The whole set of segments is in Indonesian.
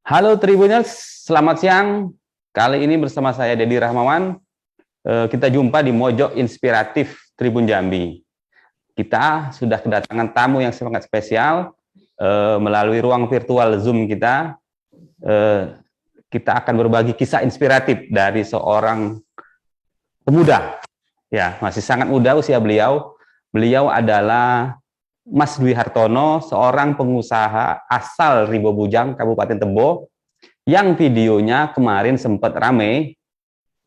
Halo Tribuners, selamat siang. Kali ini bersama saya Dedi Rahmawan, kita jumpa di Mojok Inspiratif Tribun Jambi. Kita sudah kedatangan tamu yang sangat spesial melalui ruang virtual Zoom kita. Kita akan berbagi kisah inspiratif dari seorang pemuda. Ya, masih sangat muda usia beliau. Beliau adalah Mas Dwi Hartono, seorang pengusaha asal Ribo Bujang, Kabupaten Tebo, yang videonya kemarin sempat rame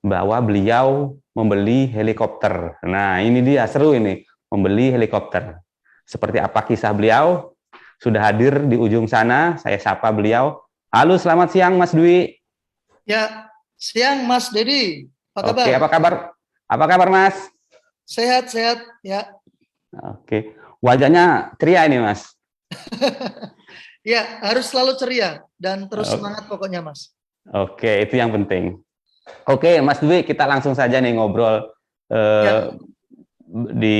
bahwa beliau membeli helikopter. Nah, ini dia seru ini, membeli helikopter. Seperti apa kisah beliau? Sudah hadir di ujung sana, saya sapa beliau. Halo, selamat siang Mas Dwi. Ya, siang Mas Dedi. Apa kabar? Oke, apa kabar? Apa kabar Mas? Sehat-sehat ya. Oke. Wajahnya ceria ini, Mas. Ya, harus selalu ceria dan terus semangat pokoknya, Mas. Oke, itu yang penting. Oke, Mas Dwi, kita langsung saja nih ngobrol di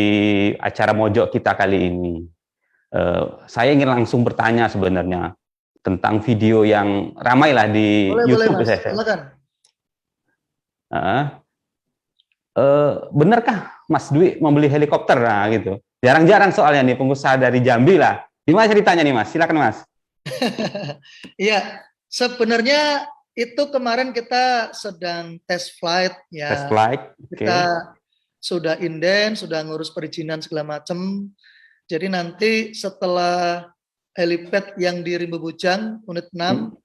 acara Mojok kita kali ini. Saya ingin langsung bertanya sebenarnya tentang video yang ramai lah di YouTube. Boleh, Mas. Silakan. Benarkah Mas Dwi membeli helikopter? Nah, gitu. Jarang-jarang soalnya nih pengusaha dari Jambi lah. Gimana ceritanya nih Mas? Silakan Mas. Iya, sebenarnya itu kemarin kita sedang test flight ya. Test flight. Kita sudah inden, sudah ngurus perizinan segala macam. Jadi nanti setelah helipad yang di Rimbo Bujang unit 6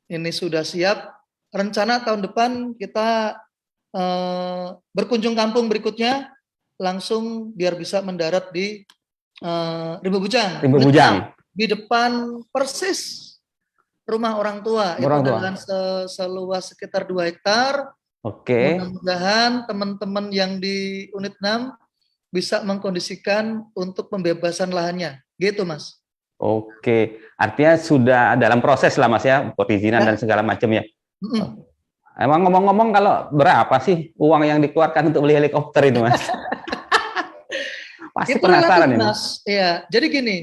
ini sudah siap, rencana tahun depan kita berkunjung kampung berikutnya langsung biar bisa mendarat di Rimbo Bujang. Rimbo Bujang. Di depan persis rumah orang tua. Itu dengan seluas sekitar 2 hektar. Oke. Mudah-mudahan teman-teman yang di unit 6 bisa mengkondisikan untuk pembebasan lahannya. Gitu, Mas. Oke. Artinya sudah dalam proses lah, Mas ya, perizinan dan segala macamnya. Emang ngomong-ngomong kalau berapa sih uang yang dikeluarkan untuk beli helikopter itu, Mas? Pasti itu penasaran relatif, ini. Mas. Ya, jadi gini,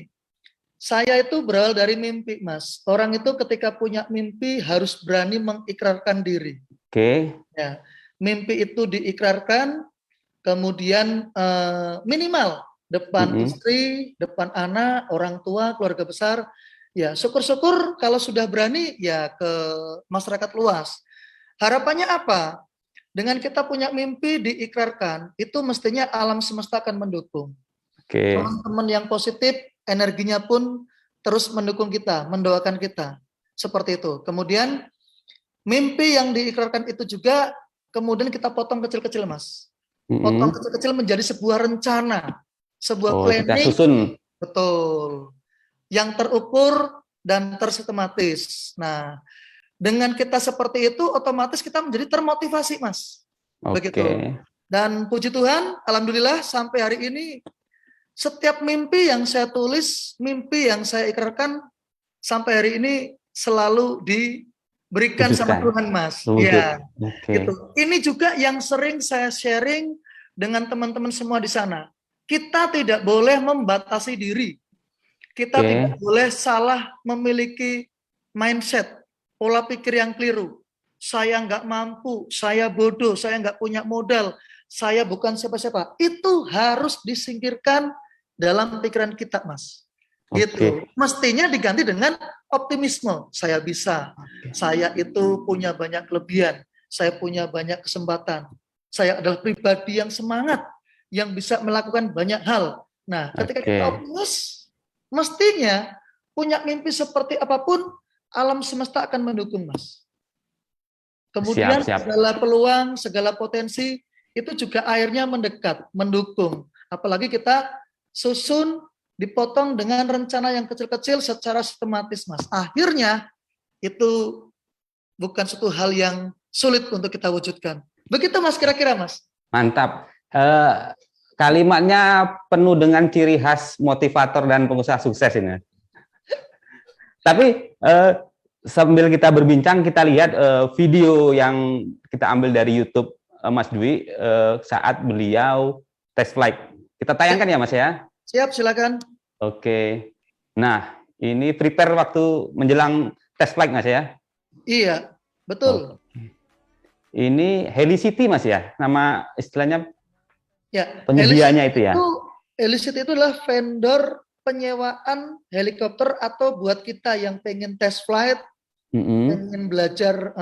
saya itu berawal dari mimpi, Mas. Orang itu ketika punya mimpi harus berani mengikrarkan diri. Oke. Ya, mimpi itu diikrarkan, kemudian minimal depan istri, depan anak, orang tua, keluarga besar. Ya, syukur-syukur kalau sudah berani ya ke masyarakat luas. Harapannya apa? Dengan kita punya mimpi diikrarkan, itu mestinya alam semesta akan mendukung. Teman-teman yang positif, energinya pun terus mendukung kita, mendoakan kita. Seperti itu. Kemudian mimpi yang diikrarkan itu juga kemudian kita potong kecil-kecil, Mas. Potong kecil-kecil menjadi sebuah rencana, sebuah planning. Kita susun. Betul. Yang terukur dan tersistematis. Nah, dengan kita seperti itu, otomatis kita menjadi termotivasi, Mas. Begitu. Dan puji Tuhan, alhamdulillah sampai hari ini, setiap mimpi yang saya tulis, mimpi yang saya ikrarkan, sampai hari ini selalu diberikan sama Tuhan, Mas. Ya, gitu. Ini juga yang sering saya sharing dengan teman-teman semua di sana. Kita tidak boleh membatasi diri. Kita tidak boleh salah memiliki mindset, pola pikir yang keliru. Saya nggak mampu, saya bodoh, saya nggak punya modal, saya bukan siapa-siapa. Itu harus disingkirkan dalam pikiran kita, Mas. Gitu. Mestinya diganti dengan optimisme. Saya bisa, saya itu punya banyak kelebihan, saya punya banyak kesempatan. Saya adalah pribadi yang semangat, yang bisa melakukan banyak hal. Nah, ketika kita optimis, mestinya punya mimpi seperti apapun, alam semesta akan mendukung, Mas. Kemudian segala peluang, segala potensi, itu juga akhirnya mendekat, mendukung. Apalagi kita susun, dipotong dengan rencana yang kecil-kecil secara sistematis, Mas. Akhirnya, itu bukan suatu hal yang sulit untuk kita wujudkan. Begitu, Mas, kira-kira, Mas. Mantap. Kalimatnya penuh dengan ciri khas motivator dan pengusaha sukses ini. Tapi sambil kita berbincang, kita lihat video yang kita ambil dari YouTube Mas Dwi saat beliau test flight. Kita tayangkan ya Mas ya? Siap, silakan. Oke. Nah, ini prepare waktu menjelang test flight Mas ya? Iya, betul. Ini Helicity Mas ya? Nama istilahnya Ya, penyedianya itu ya? Helicity itu adalah vendor penyewaan helikopter atau buat kita yang pengen test flight, pengen belajar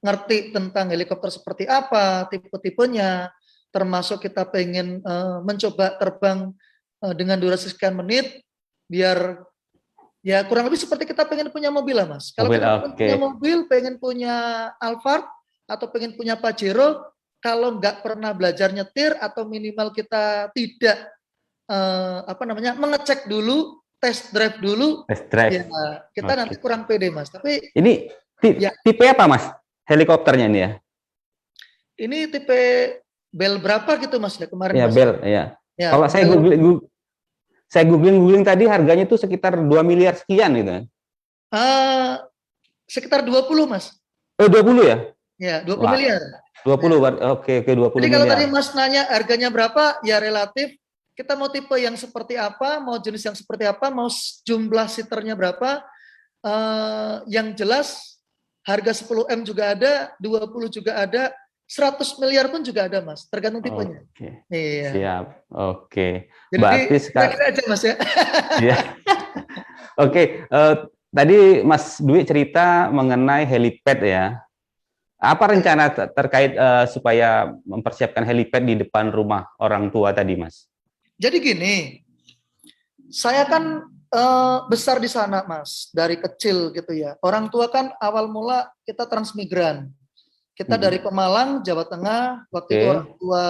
ngerti tentang helikopter seperti apa, tipe-tipenya, termasuk kita pengen mencoba terbang dengan durasi sekian menit, biar ya kurang lebih seperti kita pengen punya mobil lah Mas. Kalau kita pengen punya mobil, pengen punya Alphard atau pengen punya Pajero, kalau nggak pernah belajar nyetir atau minimal kita tidak mengecek dulu, test drive dulu, ya kita nanti kurang pede Mas. Tapi ini tipe apa Mas? Helikopternya ini ya? Ini tipe Bell berapa gitu Mas ya kemarin? Ya Mas. Bell, ya. Kalau saya googling tadi harganya itu sekitar 2 miliar sekian gitu. Sekitar 20 Mas. 20 ya? Ya, 20 miliar. 20, oke 20 Jadi miliar. kalau tadi Mas nanya harganya berapa, ya relatif. Kita mau tipe yang seperti apa, mau jenis yang seperti apa, mau jumlah seaternya berapa. Yang jelas harga 10M juga ada, 20 juga ada, 100 miliar pun juga ada Mas, tergantung tipenya. Iya. Siap, oke. Jadi berarti kira-kira aja Mas ya. Iya. Oke, tadi Mas Dwi cerita mengenai helipad ya. Apa rencana terkait supaya mempersiapkan helipad di depan rumah orang tua tadi, Mas? Jadi gini, saya kan besar di sana, Mas, dari kecil gitu ya. Orang tua kan awal mula kita transmigran. Kita dari Pemalang, Jawa Tengah. Waktu itu orang tua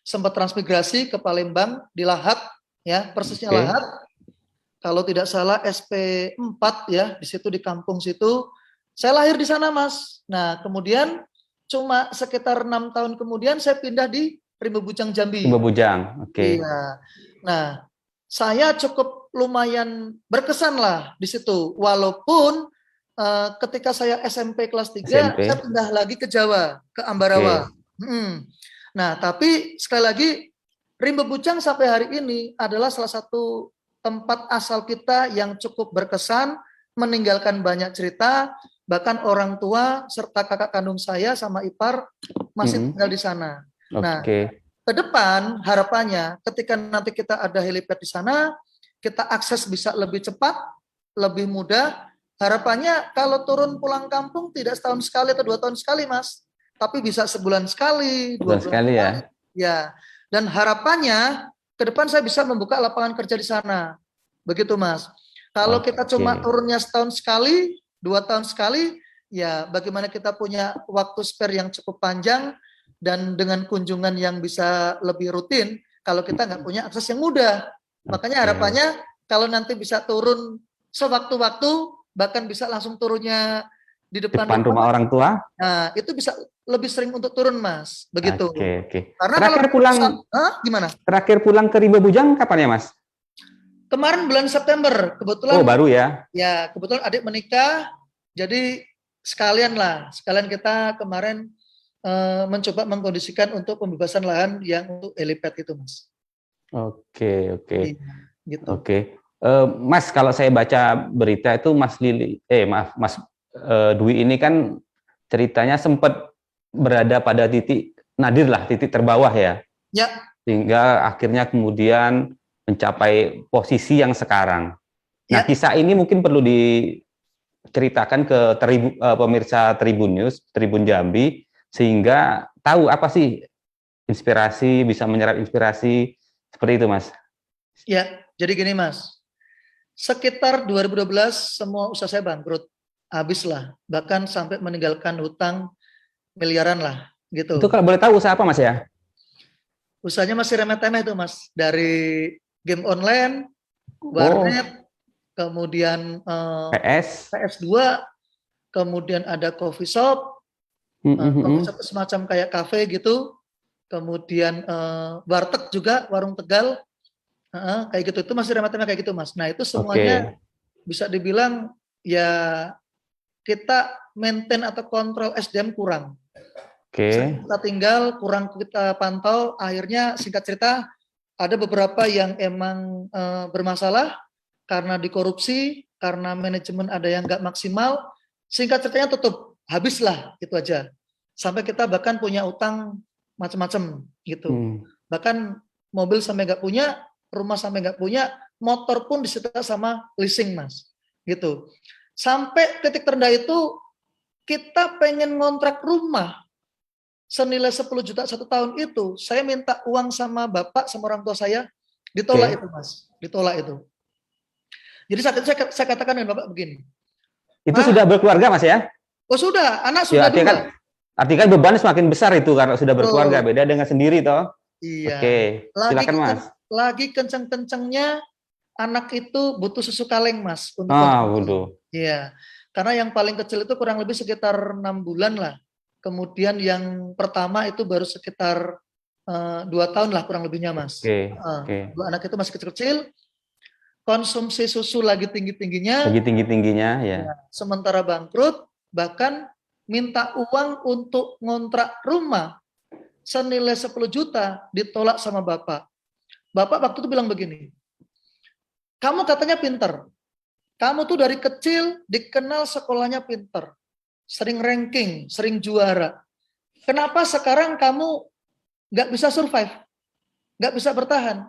sempat transmigrasi ke Palembang di Lahat, ya, persisnya Lahat. Kalau tidak salah SP4 ya, di situ di kampung situ. Saya lahir di sana, Mas. Nah, kemudian cuma sekitar 6 tahun kemudian saya pindah di Rimba Bujang, Jambi. Rimba Bujang, oke. Iya. Nah, saya cukup lumayan berkesan lah di situ. Walaupun ketika saya SMP kelas 3, saya pindah lagi ke Jawa, ke Ambarawa. Nah, tapi sekali lagi, Rimba Bujang sampai hari ini adalah salah satu tempat asal kita yang cukup berkesan, meninggalkan banyak cerita. Bahkan orang tua serta kakak kandung saya sama ipar masih tinggal di sana. Nah, ke depan harapannya ketika nanti kita ada helipad di sana, kita akses bisa lebih cepat, lebih mudah. Harapannya kalau turun pulang kampung tidak setahun sekali atau 2 tahun sekali, Mas, tapi bisa sebulan sekali, 2 bulan sekali ya. Ya. Dan harapannya ke depan saya bisa membuka lapangan kerja di sana. Begitu, Mas. Kalau kita cuma turunnya setahun sekali, 2 tahun sekali, ya bagaimana kita punya waktu spare yang cukup panjang dan dengan kunjungan yang bisa lebih rutin kalau kita nggak punya akses yang mudah. Makanya harapannya kalau nanti bisa turun sewaktu-waktu, bahkan bisa langsung turunnya di depan rumah orang tua. Nah, itu bisa lebih sering untuk turun, Mas. Begitu. Karena terakhir pulang gimana? Terakhir pulang ke Rimba Bujang kapan ya, Mas? Kemarin bulan September, kebetulan. Oh, baru ya? Ya, kebetulan adik menikah, jadi sekalian kita kemarin mencoba mengkondisikan untuk pembebasan lahan yang untuk helipad itu, Mas. Oke. Gitu. Oke. Mas, kalau saya baca berita itu Mas Dwi ini kan ceritanya sempat berada pada titik nadir lah, titik terbawah ya. Ya. Sehingga akhirnya kemudian mencapai posisi yang sekarang. Nah, kisah ini mungkin perlu diceritakan ke pemirsa Tribun News, Tribun Jambi, sehingga tahu apa sih inspirasi, bisa menyerap inspirasi seperti itu, Mas. Ya, jadi gini, Mas. Sekitar 2012 semua usaha saya bangkrut, habis lah, bahkan sampai meninggalkan hutang miliaran lah, gitu. Itu kalau boleh tahu usaha apa, Mas ya? Usahanya masih remeh-temeh itu, Mas. Dari game online, warnet, kemudian PS2, kemudian ada coffee shop, coffee shop semacam kayak kafe gitu, kemudian warteg juga, warung Tegal, kayak gitu. Itu masih remeh-temeh kayak gitu, Mas. Nah, itu semuanya bisa dibilang ya kita maintain atau kontrol SDM kurang. Kita tinggal, kurang kita pantau, akhirnya singkat cerita ada beberapa yang emang bermasalah karena dikorupsi, karena manajemen ada yang nggak maksimal, singkat ceritanya tutup, habislah itu aja. Sampai kita bahkan punya utang macam-macam gitu. Bahkan mobil sampai nggak punya, rumah sampai nggak punya, motor pun disita sama leasing Mas, gitu. Sampai titik terendah itu kita pengen ngontrak rumah senilai 10 juta 1 tahun itu, saya minta uang sama bapak sama orang tua saya, ditolak itu Mas, ditolak itu. Jadi saat itu saya katakan dengan bapak begini. Itu sudah berkeluarga Mas ya? Oh sudah, anak sudah ya, artinya kan beban semakin besar itu karena sudah berkeluarga, beda dengan sendiri toh. Iya. Oke, silakan Mas. Lagi kenceng-kencengnya anak itu butuh susu kaleng Mas. Waduh. Iya, karena yang paling kecil itu kurang lebih sekitar 6 bulan lah. Kemudian yang pertama itu baru sekitar 2 tahun lah kurang lebihnya Mas. Dua anak itu masih kecil-kecil. Konsumsi susu lagi tinggi-tingginya. Ya. Sementara bangkrut, bahkan minta uang untuk ngontrak rumah senilai 10 juta ditolak sama bapak. Bapak waktu itu bilang begini, kamu katanya pinter, kamu tuh dari kecil dikenal sekolahnya pinter, sering ranking, sering juara. Kenapa sekarang kamu nggak bisa survive, nggak bisa bertahan?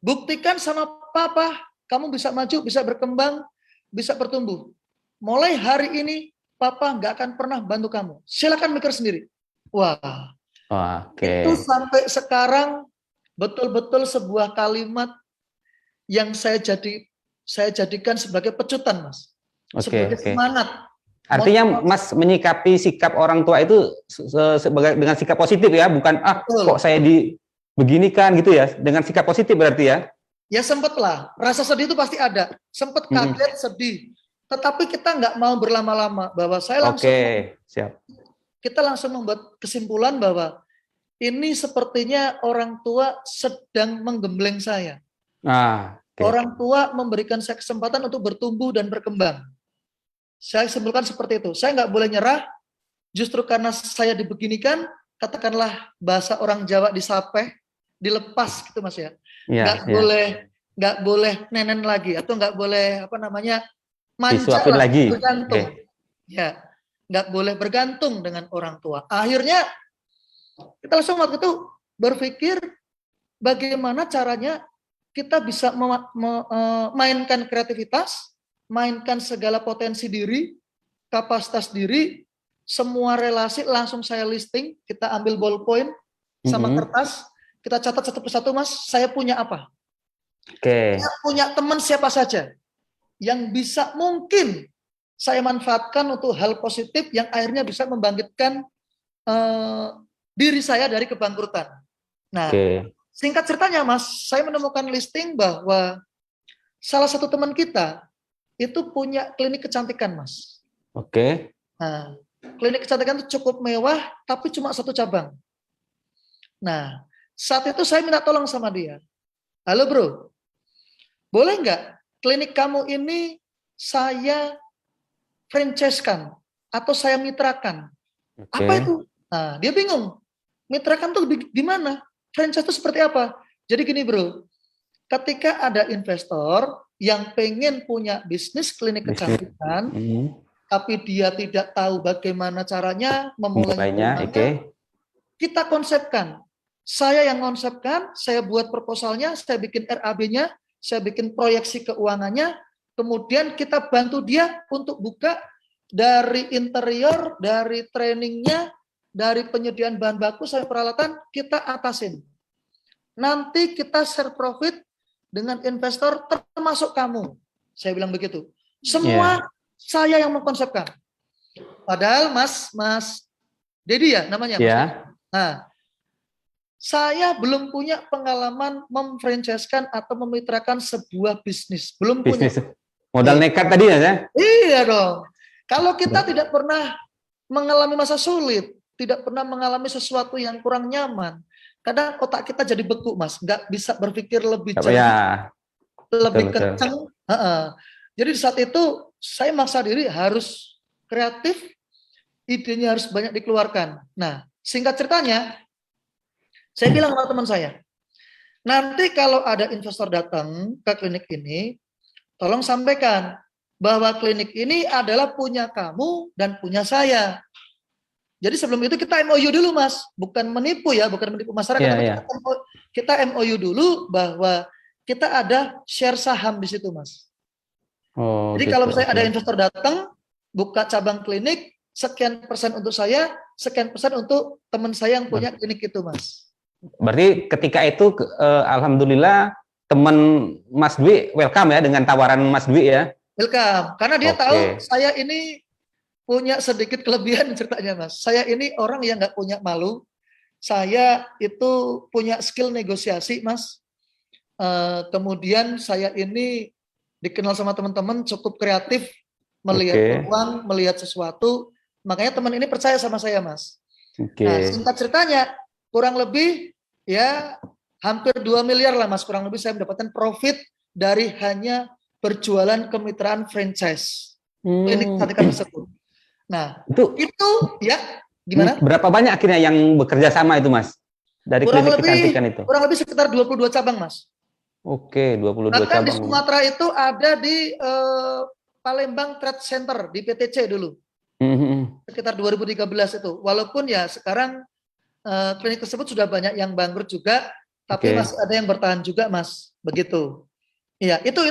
Buktikan sama papa, kamu bisa maju, bisa berkembang, bisa bertumbuh. Mulai hari ini, papa nggak akan pernah bantu kamu. Silakan mikir sendiri. Wah, itu sampai sekarang betul-betul sebuah kalimat yang saya jadikan sebagai pecutan, Mas. Sebagai semangat. Artinya Mas menyikapi sikap orang tua itu dengan sikap positif ya, bukan kok saya beginikan gitu ya, dengan sikap positif berarti ya? Ya sempet lah, rasa sedih itu pasti ada, sempet kaget, sedih. Tetapi kita nggak mau berlama-lama, bahwa saya langsung siap. Kita langsung membuat kesimpulan bahwa ini sepertinya orang tua sedang menggembleng saya. Orang tua memberikan saya kesempatan untuk bertumbuh dan berkembang. Saya simpulkan seperti itu. Saya nggak boleh nyerah, justru karena saya dibeginikan, katakanlah bahasa orang Jawa disapeh, dilepas gitu Mas ya. Nggak boleh nenen lagi atau nggak boleh manja lagi, bergantung. Ya, nggak boleh bergantung dengan orang tua. Akhirnya kita langsung waktu itu berpikir bagaimana caranya kita bisa memainkan kreativitas, mainkan segala potensi diri, kapasitas diri, semua relasi langsung saya listing, kita ambil ballpoint sama kertas, kita catat satu persatu Mas, saya punya apa? Saya punya teman siapa saja yang bisa mungkin saya manfaatkan untuk hal positif yang akhirnya bisa membangkitkan diri saya dari kebangkrutan. Nah, singkat ceritanya Mas, saya menemukan listing bahwa salah satu teman kita itu punya klinik kecantikan Mas. Nah, klinik kecantikan itu cukup mewah, tapi cuma 1 cabang. Nah, saat itu saya minta tolong sama dia. Halo bro, boleh nggak klinik kamu ini saya franchise-kan atau saya mitrakan? Apa itu? Nah, dia bingung. Mitrakan tuh gimana? Franchise itu seperti apa? Jadi gini bro, ketika ada investor yang pengen punya bisnis klinik kecantikan, tapi dia tidak tahu bagaimana caranya memulainya, kita konsepkan. Saya yang konsepkan, saya buat proposalnya, saya bikin RAB-nya, saya bikin proyeksi keuangannya, kemudian kita bantu dia untuk buka dari interior, dari trainingnya, dari penyediaan bahan baku sampai peralatan, kita atasin. Nanti kita share profit dengan investor termasuk kamu. Saya bilang begitu. Semua saya yang mengkonsepkan. Padahal Mas Dedi ya namanya. Nah, saya belum punya pengalaman memfranchise-kan atau memitrakan sebuah bisnis. Belum punya. Modal nekat tadi ya? Iya dong. Kalau kita tidak pernah mengalami masa sulit, tidak pernah mengalami sesuatu yang kurang nyaman, kadang otak kita jadi beku Mas, nggak bisa berpikir lebih jernih, lebih kencang. Jadi di saat itu saya maksa diri harus kreatif, idenya harus banyak dikeluarkan. Nah, singkat ceritanya, saya bilang sama teman saya, nanti kalau ada investor datang ke klinik ini, tolong sampaikan, bahwa klinik ini adalah punya kamu dan punya saya. Jadi sebelum itu kita MOU dulu, Mas, bukan menipu ya, bukan menipu masyarakat, tapi kita MOU dulu bahwa kita ada share saham di situ, Mas. Oh, jadi gitu, kalau misalnya ada investor datang, buka cabang klinik, sekian persen untuk saya, sekian persen untuk teman saya yang punya klinik itu, Mas. Berarti ketika itu, alhamdulillah teman Mas Dwi welcome ya dengan tawaran Mas Dwi ya? Welcome, karena dia tahu saya ini punya sedikit kelebihan ceritanya, Mas. Saya ini orang yang nggak punya malu. Saya itu punya skill negosiasi, Mas. Kemudian saya ini dikenal sama teman-teman cukup kreatif, melihat peluang, melihat sesuatu. Makanya teman ini percaya sama saya, Mas. Nah, singkat ceritanya, kurang lebih ya hampir 2 miliar lah, Mas. Kurang lebih saya mendapatkan profit dari hanya berjualan kemitraan franchise klinik kecantikan tersebut. Nah, itu ya gimana? Berapa banyak akhirnya yang bekerja sama itu, Mas? Dari klinik kecantikan itu? Kurang lebih sekitar 22 cabang, Mas. Oke, 22 Bahkan cabang. di Sumatera itu ada di Palembang Trade Center di PTC dulu. Sekitar 2013 itu. Walaupun ya sekarang klinik tersebut sudah banyak yang bangkrut juga, tapi masih ada yang bertahan juga, Mas. Begitu. Iya, itu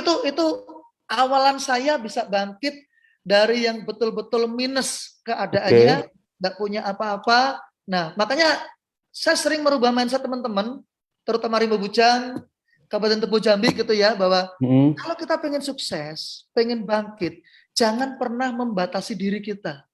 awalan saya bisa bangkit dari yang betul-betul minus keadaannya, nggak punya apa-apa. Nah, makanya saya sering merubah mindset teman-teman, terutama Rimba Bujang, Kabupaten Tebu Jambi gitu ya, bahwa kalau kita pengen sukses, pengen bangkit, jangan pernah membatasi diri kita.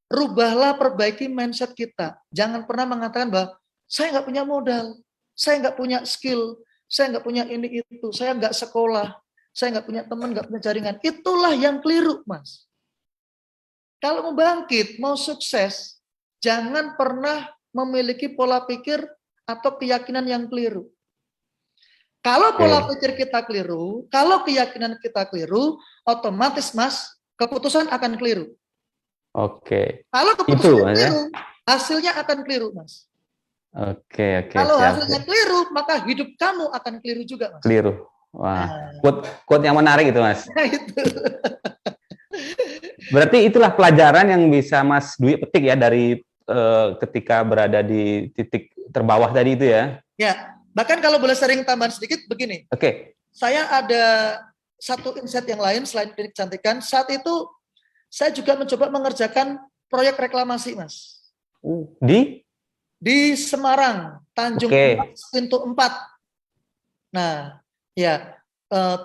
Rubahlah, perbaiki mindset kita. Jangan pernah mengatakan bahwa saya nggak punya modal, saya nggak punya skill, saya nggak punya ini itu, saya nggak sekolah, saya nggak punya teman, nggak punya jaringan. Itulah yang keliru, Mas. Kalau mau bangkit, mau sukses, jangan pernah memiliki pola pikir atau keyakinan yang keliru. Kalau pola pikir kita keliru, kalau keyakinan kita keliru, otomatis, Mas, keputusan akan keliru. Kalau keputusan keliru, hasilnya akan keliru, Mas. Kalau hasilnya keliru, maka hidup kamu akan keliru juga, Mas. Keliru. Wah, quote yang menarik itu, Mas. Nah, itu. Berarti itulah pelajaran yang bisa Mas Dwi petik ya dari ketika berada di titik terbawah tadi itu ya. Ya, bahkan kalau boleh sering tambahan sedikit begini. Saya ada satu insight yang lain selain klinik kecantikan. Saat itu saya juga mencoba mengerjakan proyek reklamasi, Mas. Di Semarang, Tanjung Pintu 4. Nah, ya,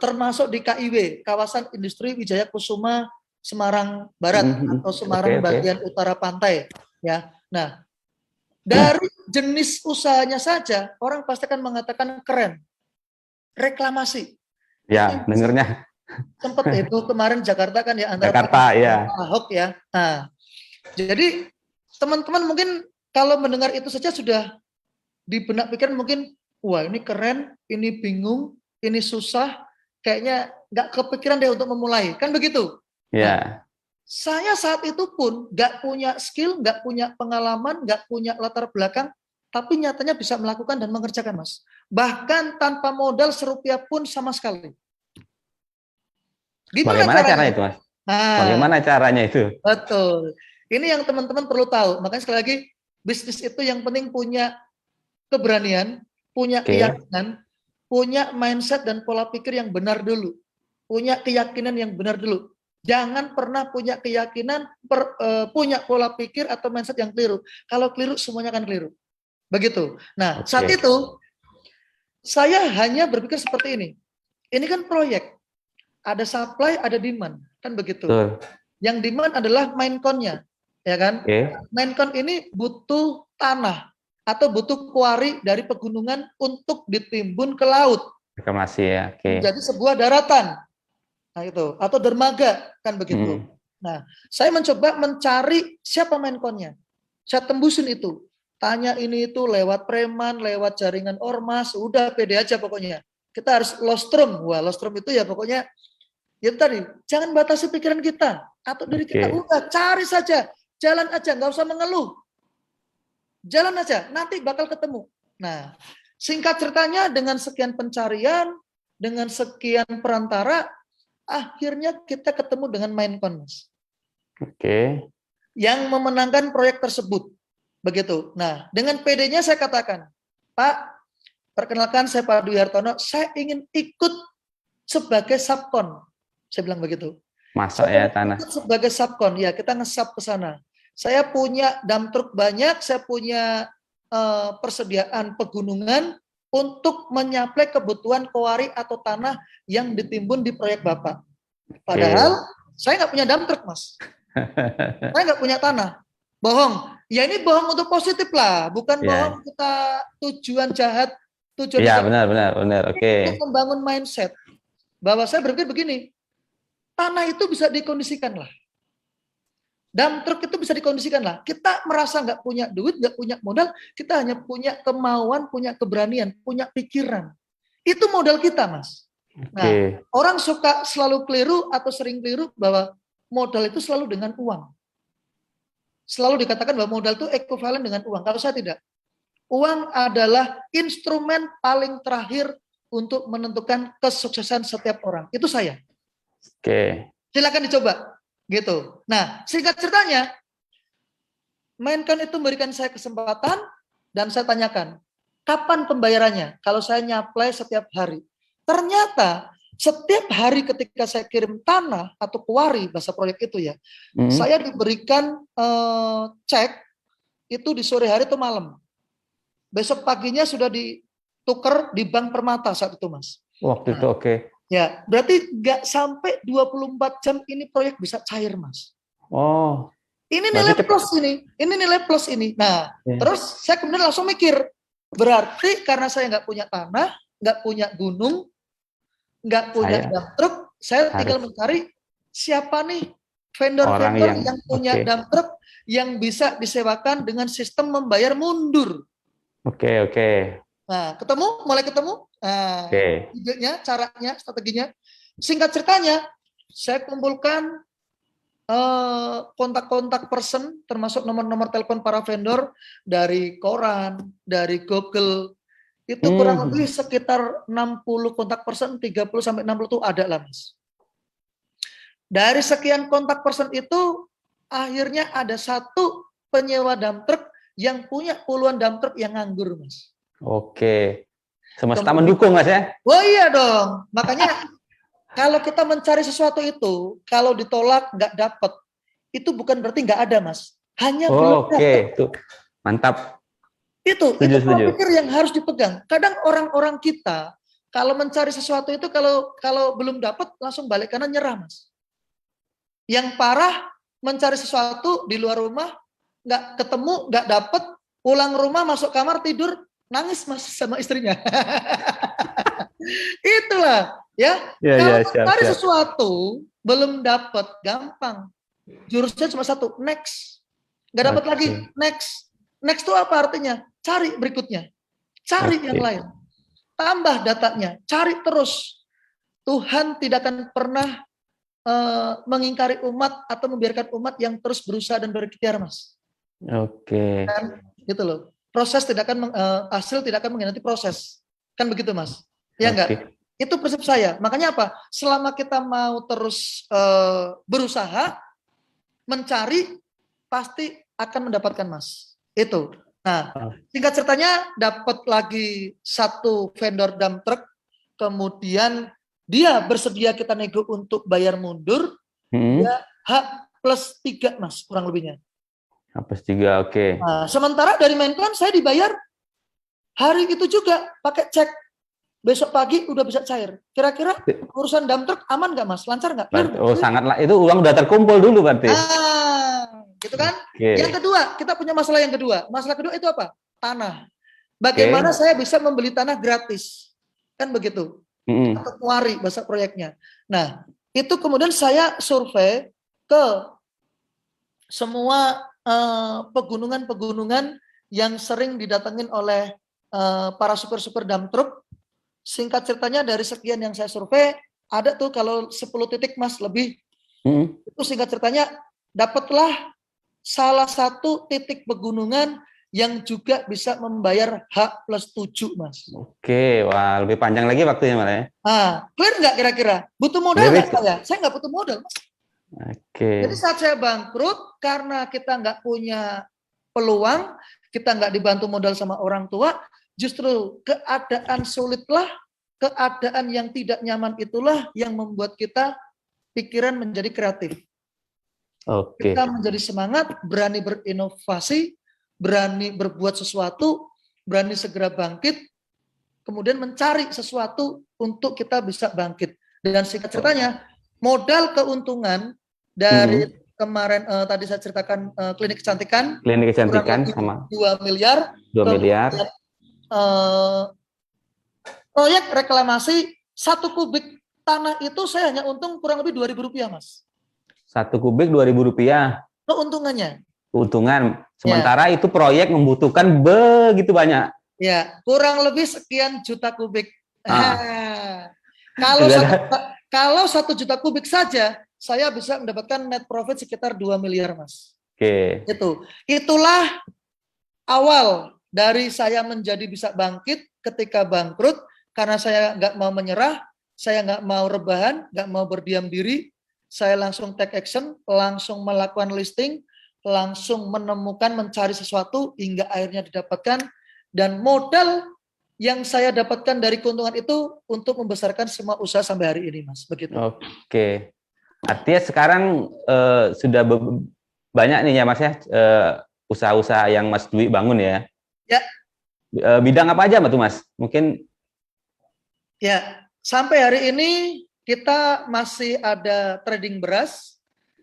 termasuk di KIW, Kawasan Industri Wijaya Kusuma Semarang Barat atau Semarang bagian utara pantai, ya. Nah, dari jenis usahanya saja orang pasti akan mengatakan keren. Reklamasi. Ya, dengernya. Sempat itu kemarin Jakarta kan ya, antara Jakarta ya. Ahok ya. Nah, jadi teman-teman mungkin kalau mendengar itu saja sudah di benak pikiran mungkin, wah ini keren, ini bingung, ini susah, kayaknya nggak kepikiran deh untuk memulai, kan begitu? Nah, saya saat itu pun nggak punya skill, nggak punya pengalaman, nggak punya latar belakang, tapi nyatanya bisa melakukan dan mengerjakan, Mas. Bahkan tanpa modal serupiah pun sama sekali. Bagaimana caranya itu, Mas? Bagaimana caranya itu? Betul. Ini yang teman-teman perlu tahu. Makanya sekali lagi, bisnis itu yang penting punya keberanian, punya keyakinan, punya mindset dan pola pikir yang benar dulu. Punya keyakinan yang benar dulu. Jangan pernah punya keyakinan, punya pola pikir atau mindset yang keliru. Kalau keliru, semuanya akan keliru. Begitu. Nah, saat itu, saya hanya berpikir seperti ini. Ini kan proyek. Ada supply, ada demand. Kan begitu. Yang demand adalah mainconnya. Ya kan? Maincon ini butuh tanah atau butuh kuari dari pegunungan untuk ditimbun ke laut. Reklamasi ya. Jadi sebuah daratan. Nah itu, atau dermaga kan begitu. Nah, saya mencoba mencari siapa mainconnya. Saya tembusin itu. Tanya ini itu lewat preman, lewat jaringan ormas, udah pede aja pokoknya. Kita harus lostrum. Wah, lostrum itu ya pokoknya ya tadi, jangan batasi pikiran kita atau diri kita. Udah cari saja, jalan aja, nggak usah mengeluh. Jalan aja, nanti bakal ketemu. Nah, singkat ceritanya dengan sekian pencarian, dengan sekian perantara, akhirnya kita ketemu dengan Maincon, Mas. Oke. Yang memenangkan proyek tersebut. Begitu. Nah, dengan PD-nya saya katakan, Pak, perkenalkan saya Pak Dwi Hartono, saya ingin ikut sebagai subkon. Saya bilang begitu. Masuk ya tanah. Ikut sebagai subkon, ya kita nge-sub ke sana. Saya punya dump truck banyak, saya punya persediaan pegunungan untuk menyaplai kebutuhan kuari atau tanah yang ditimbun di proyek Bapak. Padahal saya nggak punya dump truck, Mas. Saya nggak punya tanah. Bohong. Ya ini bohong untuk positif lah, bukan bohong kita tujuan jahat. Iya, benar. Oke. Untuk membangun mindset bahwa saya berpikir begini, tanah itu bisa dikondisikan lah. Dump truck itu bisa dikondisikan lah. Kita merasa nggak punya duit, nggak punya modal, kita hanya punya kemauan, punya keberanian, punya pikiran. Itu modal kita, Mas. Nah, orang suka selalu keliru atau sering keliru bahwa modal itu selalu dengan uang. Selalu dikatakan bahwa modal itu ekuivalen dengan uang. Kalau saya tidak. Uang adalah instrumen paling terakhir untuk menentukan kesuksesan setiap orang. Itu saya. Oke. Silakan dicoba. Gitu. Nah, singkat ceritanya, Maincon itu memberikan saya kesempatan dan saya tanyakan, kapan pembayarannya? Kalau saya nyaplai setiap hari. Ternyata setiap hari ketika saya kirim tanah atau kuari, bahasa proyek itu ya, saya diberikan cek itu di sore hari atau malam. Besok paginya sudah ditukar di Bank Permata saat itu, Mas. Waktu itu oke. Ya, berarti nggak sampai 24 jam ini proyek bisa cair, Mas. Oh. Ini nilai plus ini. Ini nilai plus ini. Nah, terus saya kemudian langsung mikir, berarti karena saya nggak punya tanah, nggak punya gunung, nggak punya dump truck, saya tinggal mencari siapa nih vendor-vendor yang punya dump truck yang bisa disewakan dengan sistem membayar mundur. Oke. Nah, mulai ketemu. Nah, idenya, caranya, strateginya. Singkat ceritanya, saya kumpulkan kontak-kontak person, termasuk nomor-nomor telepon para vendor dari koran, dari Google. Itu kurang lebih sekitar 60 kontak person, 30 sampai 60 itu ada lah, Mas. Dari sekian kontak person itu, akhirnya ada satu penyewa dump truck yang punya puluhan dump truck yang nganggur, Mas. Oke. Semesta mendukung, Mas ya? Oh iya dong. Makanya kalau kita mencari sesuatu itu, kalau ditolak nggak dapat, itu bukan berarti nggak ada, Mas. Hanya belum dapat. Oke, tuh. Mantap. Itu pola pikir yang harus dipegang. Kadang orang-orang kita kalau mencari sesuatu itu kalau belum dapat langsung balik kanan nyerah, Mas. Yang parah mencari sesuatu di luar rumah nggak ketemu, nggak dapat, pulang rumah masuk kamar tidur nangis, Mas, sama istrinya. Itulah ya. Kalau mencari sesuatu belum dapat gampang. Jurusnya cuma satu, next. Nggak dapat lagi, next. Next itu apa artinya? Cari berikutnya. Cari yang lain. Tambah datanya. Cari terus. Tuhan tidak akan pernah mengingkari umat atau membiarkan umat yang terus berusaha dan berikhtiar, Mas. Oke. Kan, gitu loh. Proses tidak akan hasil tidak akan mengkhianati proses. Kan begitu, Mas? Ya enggak? Itu prinsip saya. Makanya apa? Selama kita mau terus berusaha mencari, pasti akan mendapatkan, Mas. Itu. Nah, singkat ceritanya dapat lagi satu vendor dump truck, kemudian dia bersedia kita nego untuk bayar mundur, dia H+3, Mas, kurang lebihnya. H+3, oke. Nah, sementara dari Maincon saya dibayar hari itu juga pakai cek. Besok pagi udah bisa cair. Kira-kira urusan dump truck aman nggak, Mas? Lancar nggak? Oh, sangatlah. Itu uang udah terkumpul dulu berarti. Gitu kan? Yang kedua, kita punya masalah yang kedua. Masalah kedua itu apa? Tanah. Bagaimana saya bisa membeli tanah gratis? Kan begitu. Atau kuari bahasa proyeknya. Nah, itu kemudian saya survei ke semua pegunungan-pegunungan yang sering didatengin oleh para supir-supir dump truck. Singkat ceritanya dari sekian yang saya survei, ada tuh kalau 10 titik, Mas, lebih. Itu singkat ceritanya dapatlah salah satu titik pegunungan yang juga bisa membayar H+7, Mas. Oke, wah lebih panjang lagi waktunya malah ya. Clear nggak kira-kira? Butuh modal nggak saya? Saya nggak butuh modal, Mas. Jadi saat saya bangkrut, karena kita nggak punya peluang, kita nggak dibantu modal sama orang tua, justru keadaan sulitlah, keadaan yang tidak nyaman itulah yang membuat kita pikiran menjadi kreatif. Kita menjadi semangat, berani berinovasi, berani berbuat sesuatu, berani segera bangkit, kemudian mencari sesuatu untuk kita bisa bangkit. Dan singkat ceritanya, modal keuntungan dari kemarin tadi saya ceritakan klinik kecantikan sama 2 miliar. 2 miliar. Proyek reklamasi 1 kubik tanah itu saya hanya untung kurang lebih Rp2.000, Mas. 1 kubik Rp2.000. Keuntungannya. Keuntungan. Sementara itu proyek membutuhkan begitu banyak. Ya, kurang lebih sekian juta kubik. Kalau 1 juta kubik saja, saya bisa mendapatkan net profit sekitar 2 miliar, Mas. Itulah awal dari saya menjadi bisa bangkit ketika bangkrut, karena saya nggak mau menyerah, saya nggak mau rebahan, nggak mau berdiam diri, saya langsung take action, langsung melakukan listing, langsung menemukan, mencari sesuatu hingga akhirnya didapatkan, dan modal yang saya dapatkan dari keuntungan itu untuk membesarkan semua usaha sampai hari ini, Mas. Begitu. Oke. Artinya sekarang sudah banyak nih ya, Mas ya, usaha-usaha yang Mas Dwi bangun ya. Ya. Bidang apa aja tuh, Mas? Mungkin. Ya, sampai hari ini kita masih ada trading beras.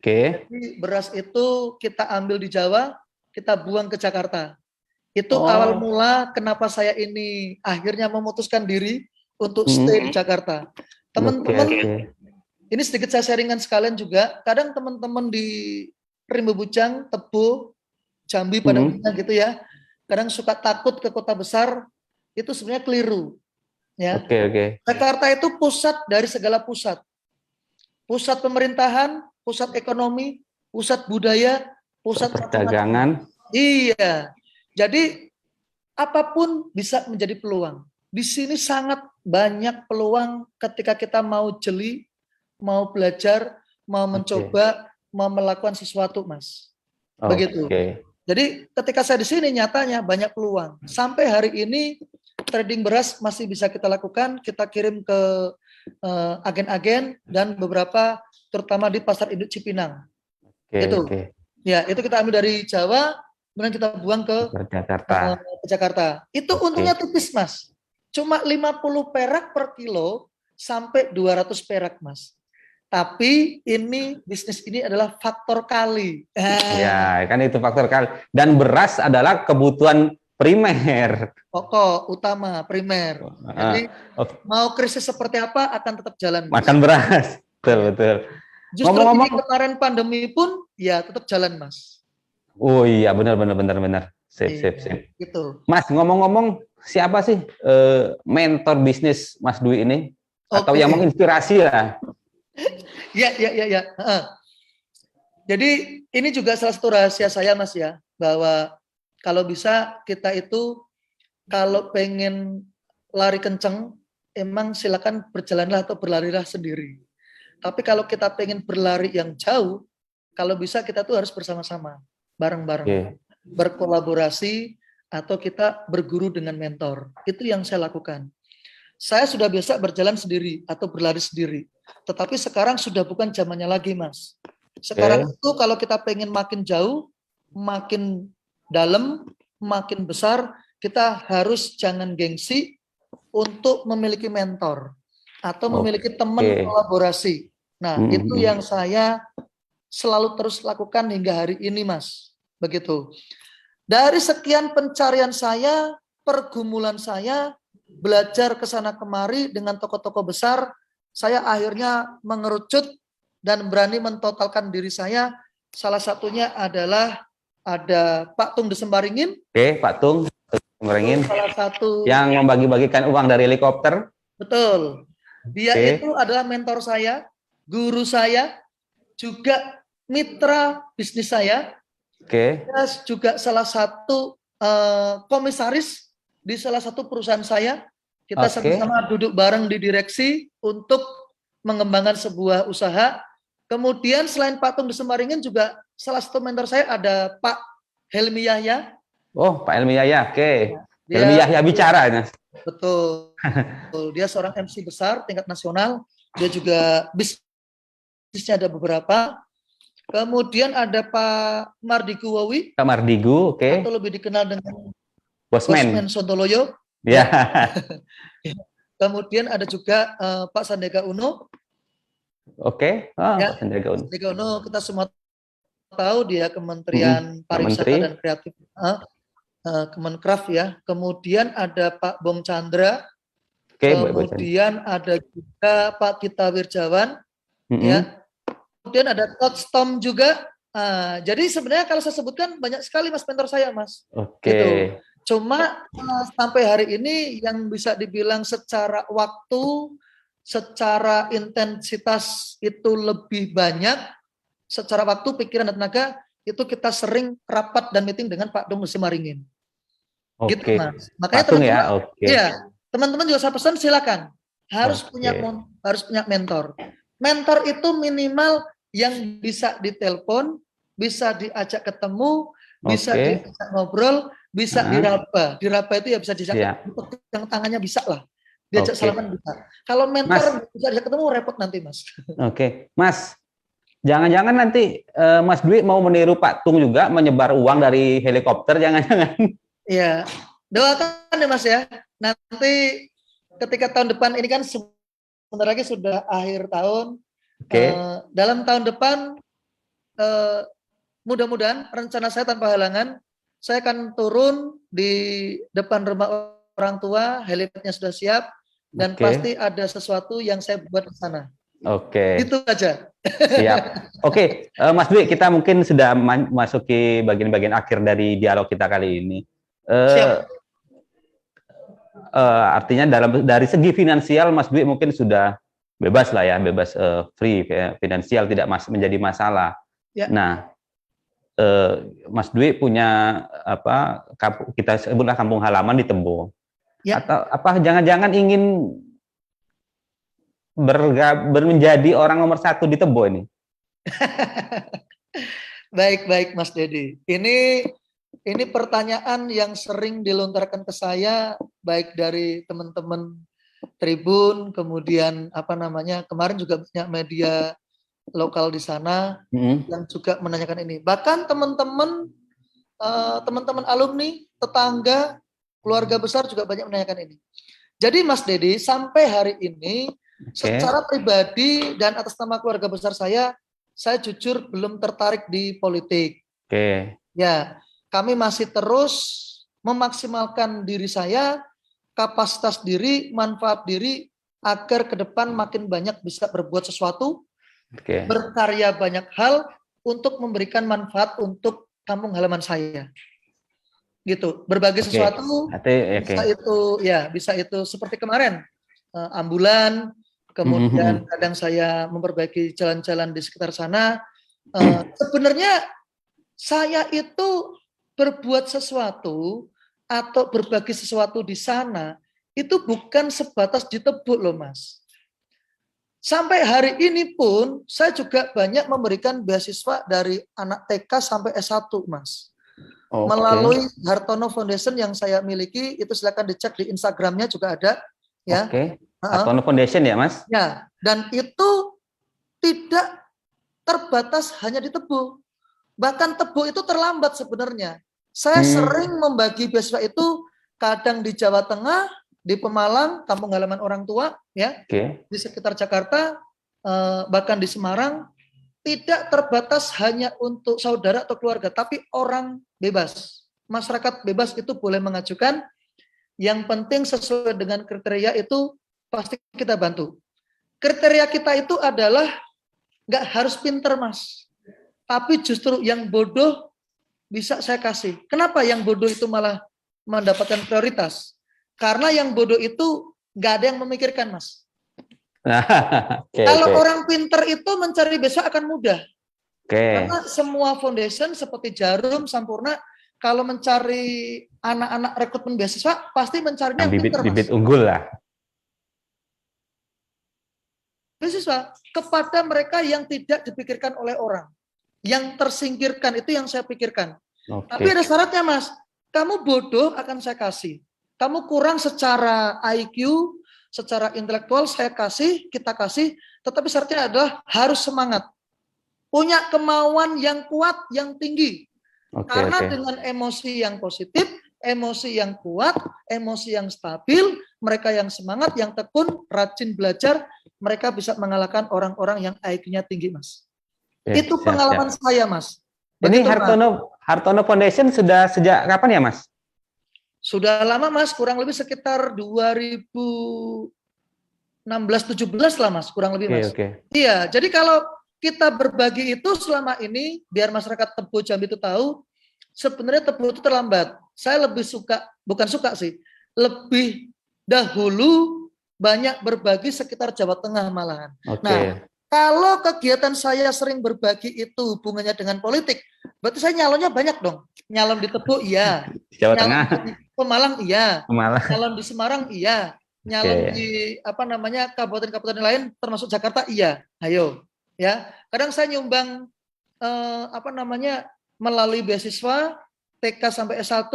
Jadi beras itu kita ambil di Jawa, kita buang ke Jakarta. Itu awal mula kenapa saya ini akhirnya memutuskan diri untuk stay di Jakarta. Teman-teman, ini sedikit saya sharingkan sekalian juga. Kadang teman-teman di Rimba Bujang, Tebo, Jambi pada umumnya gitu ya. Kadang suka takut ke kota besar, itu sebenarnya keliru. Ya. Jakarta itu pusat dari segala pusat. Pusat pemerintahan, pusat ekonomi, pusat budaya, pusat perdagangan. Iya. Jadi apapun bisa menjadi peluang. Di sini sangat banyak peluang ketika kita mau jeli, mau belajar, mau mencoba, mau melakukan sesuatu, Mas. Begitu. Jadi ketika saya di sini nyatanya banyak peluang. Sampai hari ini trading beras masih bisa kita lakukan, kita kirim ke agen-agen dan beberapa terutama di pasar induk Cipinang. Ya, itu kita ambil dari Jawa, kemudian kita buang ke Jakarta. Itu untungnya tipis, Mas. Cuma 50 perak per kilo sampai 200 perak, Mas. Tapi ini bisnis ini adalah faktor kali. Ya, kan itu faktor kali. Dan beras adalah kebutuhan primer. Pokok utama primer. Jadi mau krisis seperti apa akan tetap jalan. Makan beras. Betul. Justru ini kemarin pandemi pun ya tetap jalan, Mas. Oh iya, benar. Sip. Gitu. Mas, ngomong-ngomong, siapa sih mentor bisnis Mas Dwi ini? Atau yang menginspirasi ya? Ya. Jadi ini juga salah satu rahasia saya, Mas ya, bahwa kalau bisa kita itu kalau pengen lari kenceng, emang silakan berjalanlah atau berlarilah sendiri. Tapi kalau kita pengen berlari yang jauh, kalau bisa kita tuh harus bersama-sama, bareng-bareng, berkolaborasi, atau kita berguru dengan mentor. Itu yang saya lakukan. Saya sudah biasa berjalan sendiri atau berlari sendiri. Tetapi sekarang sudah bukan zamannya lagi, Mas. Sekarang itu kalau kita pengen makin jauh, makin dalam, makin besar, kita harus jangan gengsi untuk memiliki mentor atau memiliki teman kolaborasi. Nah, itu yang saya selalu terus lakukan hingga hari ini, Mas. Begitu. Dari sekian pencarian saya, pergumulan saya, belajar ke sana kemari dengan tokoh-tokoh besar, saya akhirnya mengerucut dan berani mentotalkan diri saya. Salah satunya adalah ada Pak Tung Desembaringin. Pak Tung Desembaringin. Salah satu yang membagi-bagikan uang dari helikopter. Betul. Dia itu adalah mentor saya, guru saya, juga mitra bisnis saya. Dia juga salah satu komisaris di salah satu perusahaan saya. Kita Oke. sama-sama duduk bareng di direksi untuk mengembangkan sebuah usaha. Kemudian selain Pak Tung di Semaringin juga salah satu mentor saya ada Pak Helmi Yahya. Oh, Pak Helmi Yahya, oke. Dia Helmi Yahya bicara, Mas. betul. Dia seorang MC besar tingkat nasional. Dia juga bisnisnya ada beberapa. Kemudian ada Pak Mardigu Wawi. Pak Mardigu, oke. Atau lebih dikenal dengan Bosman Sontoloyo. Ya. Kemudian ada juga Pak Sandiaga Uno. Oke. Oh, Ya, Pak Sandiaga Uno. Sandiaga Uno kita semua tahu dia Kementerian Pariwisata dan Kreatif, Kemenkraf ya. Kemudian ada Pak Bong Chandra. Kemudian ada juga Pak Gita Wirjawan. Ya. Kemudian ada Coach Tom juga. Jadi sebenarnya kalau saya sebutkan banyak sekali Mas mentor saya, Mas. Oke. Gitu. Cuma sampai hari ini yang bisa dibilang secara waktu, secara intensitas itu lebih banyak, secara waktu, pikiran dan tenaga itu kita sering rapat dan meeting dengan Pak Dung Semaringin. Oke. Gitu, Mas. Makanya teman-teman, ya, teman-teman juga saya pesan silakan harus punya mentor. Mentor itu minimal yang bisa ditelepon, bisa diajak ketemu, bisa diajak ngobrol, bisa diraba. Diraba itu ya bisa diajak yang tangannya bisa lah. Diajak salaman bisa. Kalau mentor bisa diajak ketemu repot nanti, Mas. Oke. Mas, jangan-jangan nanti Mas Dwi mau meniru Pak Tung juga menyebar uang dari helikopter, jangan-jangan. Iya. Doakan ya Mas ya. Nanti ketika tahun depan ini kan sebentar lagi sudah akhir tahun. Dalam tahun depan mudah-mudahan rencana saya tanpa halangan, saya akan turun di depan rumah orang tua, helipadnya sudah siap, dan pasti ada sesuatu yang saya buat di sana. Oke. Itu aja. Siap. Oke, Mas Dwi, kita mungkin sudah masuki bagian-bagian akhir dari dialog kita kali ini. Artinya dari segi finansial, Mas Dwi mungkin sudah bebas lah ya, bebas free finansial, tidak menjadi masalah. Ya. Nah, Mas Dwi punya kita sebutlah kampung halaman di Tebo. Ya. Atau apa jangan-jangan ingin menjadi orang nomor 1 di Tebo ini? Baik Mas Dedi. Ini pertanyaan yang sering dilontarkan ke saya baik dari teman-teman Tribun, kemudian kemarin juga banyak media lokal di sana yang juga menanyakan ini. Bahkan teman-teman alumni, tetangga, keluarga besar juga banyak menanyakan ini. Jadi Mas Dedi, sampai hari ini secara pribadi dan atas nama keluarga besar saya jujur belum tertarik di politik. Ya, kami masih terus memaksimalkan diri saya, kapasitas diri, manfaat diri agar ke depan makin banyak bisa berbuat sesuatu. Berkarya banyak hal untuk memberikan manfaat untuk kampung halaman saya, gitu. Berbagi sesuatu, bisa itu seperti kemarin ambulan, kemudian kadang saya memperbaiki jalan-jalan di sekitar sana. Sebenarnya saya itu berbuat sesuatu atau berbagi sesuatu di sana itu bukan sebatas di Tebo loh Mas. Sampai hari ini pun saya juga banyak memberikan beasiswa dari anak TK sampai S1, Mas. Melalui Hartono Foundation yang saya miliki, itu silakan dicek di Instagramnya juga ada. Ya. Hartono Foundation ya, Mas? Ya, dan itu tidak terbatas hanya di Tebo. Bahkan Tebo itu terlambat sebenarnya. Saya sering membagi beasiswa itu kadang di Jawa Tengah, di Pemalang, kampung halaman orang tua, ya, di sekitar Jakarta, bahkan di Semarang, tidak terbatas hanya untuk saudara atau keluarga, tapi orang bebas, masyarakat bebas itu boleh mengajukan. Yang penting sesuai dengan kriteria itu pasti kita bantu. Kriteria kita itu adalah nggak harus pinter Mas, tapi justru yang bodoh bisa saya kasih. Kenapa yang bodoh itu malah mendapatkan prioritas? Karena yang bodoh itu nggak ada yang memikirkan, Mas. Kalau orang pinter itu mencari beasiswa akan mudah. Karena semua foundation seperti Jarum, Sampurna, kalau mencari anak-anak rekrutmen beasiswa pasti mencarinya yang pinter, Mas. Bibit unggul lah. Beasiswa kepada mereka yang tidak dipikirkan oleh orang, yang tersingkirkan, itu yang saya pikirkan. Tapi ada syaratnya, Mas. Kamu bodoh akan saya kasih. Kamu kurang secara IQ, secara intelektual saya kasih, kita kasih. Tetapi syaratnya adalah harus semangat. Punya kemauan yang kuat, yang tinggi. Karena dengan emosi yang positif, emosi yang kuat, emosi yang stabil, mereka yang semangat, yang tekun, rajin belajar, mereka bisa mengalahkan orang-orang yang IQ-nya tinggi, Mas. Itu pengalaman saya, Mas. Ini Hartono Foundation sudah sejak kapan ya, Mas? Sudah lama, Mas, kurang lebih sekitar 2016-17 lah, Mas, kurang lebih, Mas. Iya, jadi kalau kita berbagi itu selama ini, biar masyarakat Tebo Jambi itu tahu, sebenarnya Tebo itu terlambat. Saya lebih suka, bukan suka sih, lebih dahulu banyak berbagi sekitar Jawa Tengah malahan. Nah, kalau kegiatan saya sering berbagi itu hubungannya dengan politik, berarti saya nyalonnya banyak dong. Nyalon di Tebo iya, Jawa Tengah, di Pemalang iya, nyalon di Semarang iya, nyalon di kabupaten-kabupaten lain termasuk Jakarta iya. Ayo, ya. Kadang saya nyumbang melalui beasiswa TK sampai S1,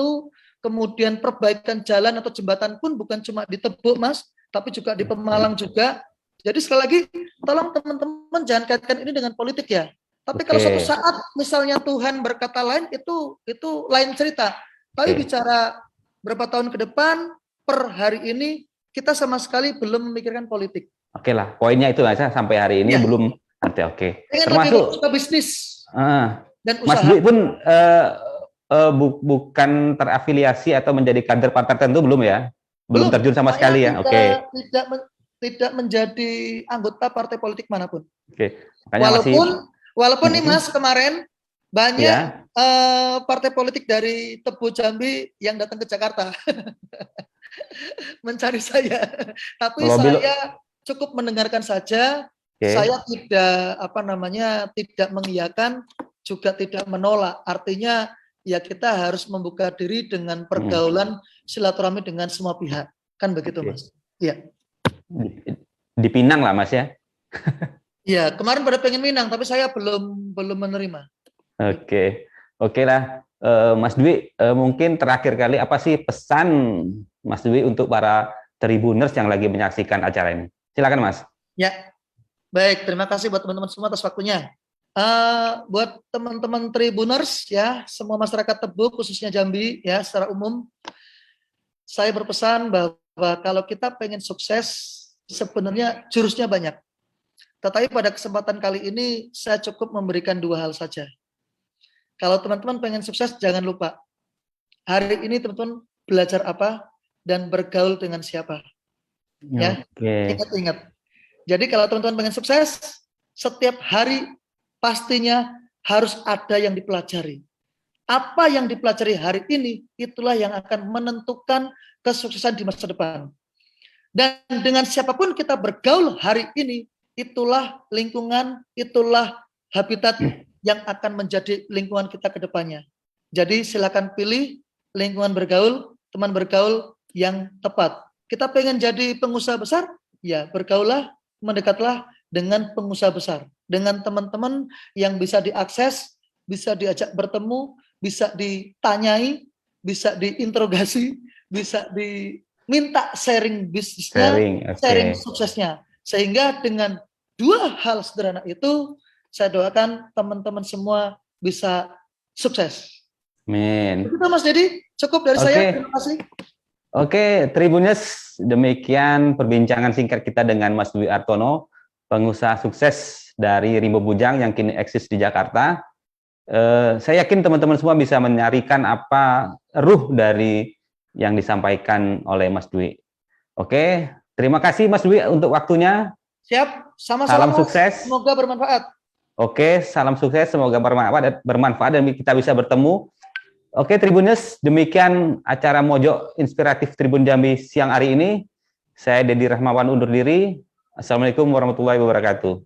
kemudian perbaikan jalan atau jembatan pun bukan cuma di Tebo, Mas, tapi juga di Pemalang juga. Jadi sekali lagi, tolong teman-teman jangan kaitkan ini dengan politik ya. Tapi kalau suatu saat misalnya Tuhan berkata lain, itu lain cerita. Tapi bicara berapa tahun ke depan, per hari ini kita sama sekali belum memikirkan politik. Oke lah, poinnya itu aja sampai hari ini belum ada. Termasuk lebih bisnis dan usaha. Mas Dwi pun bukan terafiliasi atau menjadi kader partai tertentu belum ya? Belum terjun sama sekali ya? Tidak menjadi anggota partai politik manapun. Walaupun nih, Mas, kemarin banyak partai politik dari Tebo Jambi yang datang ke Jakarta mencari saya. Tapi saya cukup mendengarkan saja. Saya tidak mengiyakan, juga tidak menolak. Artinya ya kita harus membuka diri dengan pergaulan silaturahmi dengan semua pihak. Kan begitu, Mas? Iya. Di Pinang lah, Mas ya. Iya, kemarin pada pengen Minang, tapi saya belum menerima. Oke lah, Mas Dwi, mungkin terakhir kali apa sih pesan Mas Dwi untuk para Tribuners yang lagi menyaksikan acara ini? Silakan, Mas. Ya, baik, terima kasih buat teman-teman semua atas waktunya. Buat teman-teman Tribuners ya, semua masyarakat Tebo khususnya Jambi ya secara umum, saya berpesan bahwa kalau kita pengen sukses, sebenarnya jurusnya banyak. Tetapi pada kesempatan kali ini saya cukup memberikan 2 hal saja. Kalau teman-teman pengen sukses, jangan lupa. Hari ini teman-teman belajar apa dan bergaul dengan siapa. Ya, ingat-ingat. Jadi kalau teman-teman pengen sukses, setiap hari pastinya harus ada yang dipelajari. Apa yang dipelajari hari ini, itulah yang akan menentukan kesuksesan di masa depan. Dan dengan siapapun kita bergaul hari ini, itulah lingkungan, itulah habitat yang akan menjadi lingkungan kita ke depannya. Jadi silakan pilih lingkungan bergaul, teman bergaul yang tepat. Kita pengen jadi pengusaha besar, ya bergaullah, mendekatlah dengan pengusaha besar. Dengan teman-teman yang bisa diakses, bisa diajak bertemu, bisa ditanyai, bisa diinterogasi, bisa diminta sharing bisnisnya, sharing suksesnya. Sehingga dengan 2 hal sederhana itu, saya doakan teman-teman semua bisa sukses. Amin. Begitu, Mas Dedi, cukup dari saya. Terima kasih. Tribuners, demikian perbincangan singkat kita dengan Mas Dwi Hartono, pengusaha sukses dari Rimbo Bujang yang kini eksis di Jakarta. Saya yakin teman-teman semua bisa menyarikan apa ruh dari yang disampaikan oleh Mas Dwi. Terima kasih Mas Dwi untuk waktunya. Siap, sama-sama. Salam sukses. Semoga bermanfaat. Salam sukses, semoga bermanfaat dan kita bisa bertemu. Tribuners, demikian acara Mojok Inspiratif Tribun Jambi siang hari ini. Saya Dedi Rahmawan undur diri. Assalamualaikum warahmatullahi wabarakatuh.